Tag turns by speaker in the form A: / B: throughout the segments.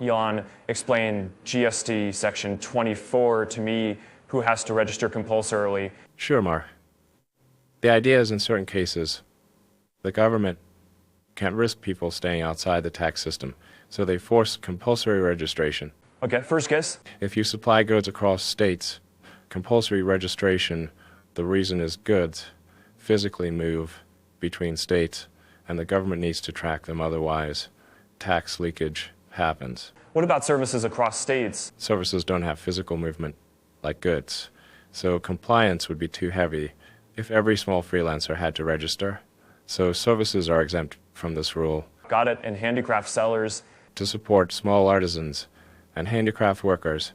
A: ELON explained GST section 24 to me, who has to register compulsorily.
B: Sure, Mark. The idea is in certain cases, the government can't risk people staying outside the tax system, so they force compulsory registration.
A: Okay, first case.
B: If you supply goods across states, compulsory registration, the reason is goods physically move between states, and the government needs to track them, otherwise tax leakage happens.
A: What about services across states?
B: Services don't have physical movement like goods, so compliance would be too heavy if every small freelancer had to register. So services are exempt from this rule.
A: Got it. And handicraft sellers?
B: To support small artisans and handicraft workers,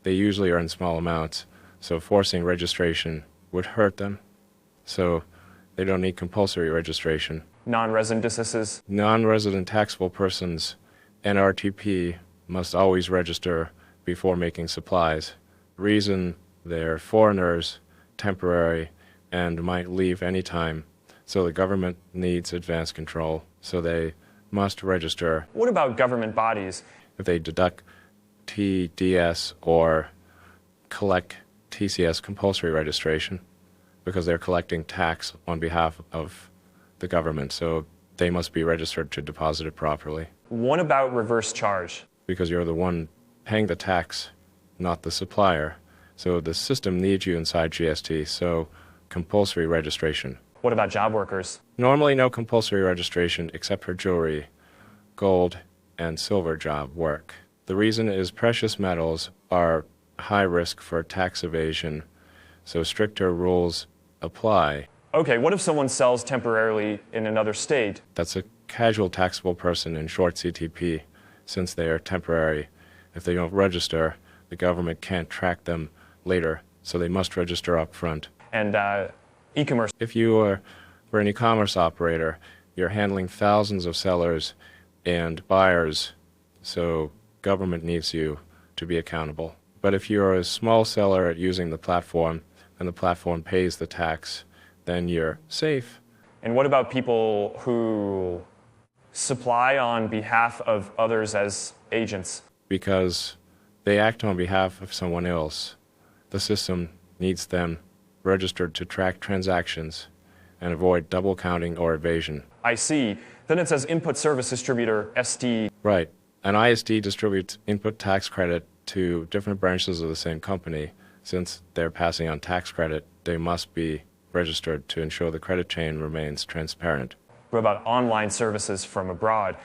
B: they usually earn small amounts, so forcing registration would hurt them. So they don't need compulsory registration.
A: Non-resident businesses?
B: Non-resident taxable persons, NRTP, must always register before making supplies. Reason, they're foreigners, temporary, and might leave anytime. So the government needs advance control, so they must register.
A: What about government bodies?
B: If they deduct TDS or collect TCS compulsory registration, because they're collecting tax on behalf of the government, so they must be registered to deposit it properly.
A: What about reverse charge?
B: Because you're the one paying the tax, not the supplier. So the system needs you inside GST, so compulsory registration.
A: What about job workers?
B: Normally no compulsory registration except for jewelry, gold, and silver job work. The reason is precious metals are high risk for tax evasion, so stricter rules apply.
A: Okay, what if someone sells temporarily in another state?
B: That's a casual taxable person in short CTP, since they are temporary. If they don't register, the government can't track them later, so they must register up front.
A: And e-commerce?
B: If you are an e-commerce operator, you're handling thousands of sellers and buyers, so government needs you to be accountable. But if you're a small seller using the platform and the platform pays the tax, then you're safe.
A: And what about people who supply on behalf of others as agents?
B: Because they act on behalf of someone else, the system needs them registered to track transactions and avoid double counting or evasion.
A: I see. Then it says input service distributor, SD.
B: Right. An ISD distributes input tax credit to different branches of the same company. Since they're passing on tax credit, they must be registered to ensure the credit chain remains transparent.
A: What about online services from abroad?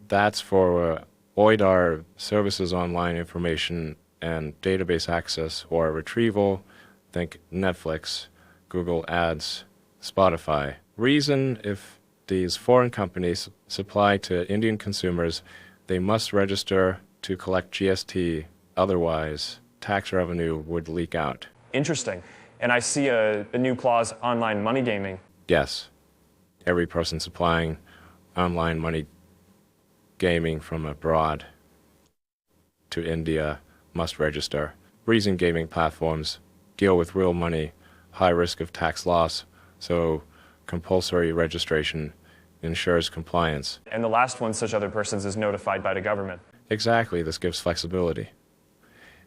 B: That's for OIDAR services, online information and database access or retrieval. Think Netflix, Google Ads, Spotify. Reason, if these foreign companies supply to Indian consumers, they must register to collect GST, otherwise tax revenue would leak out.
A: Interesting. And I see a new clause, online money gaming.
B: Yes. Every person supplying online money gaming from abroad to India must register. Reason gaming platforms deal with real money, high risk of tax loss, so compulsory registration ensures compliance.
A: And the last one, such other persons, is notified by the government.
B: Exactly, this gives flexibility.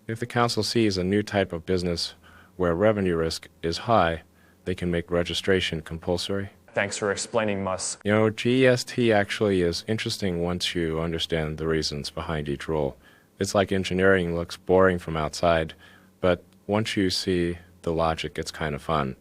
B: If the council sees a new type of business where revenue risk is high, they can make registration compulsory.
A: Thanks for explaining, Musk.
B: You know, GST actually is interesting once you understand the reasons behind each rule. It's like engineering looks boring from outside, but once you see the logic, it's kind of fun.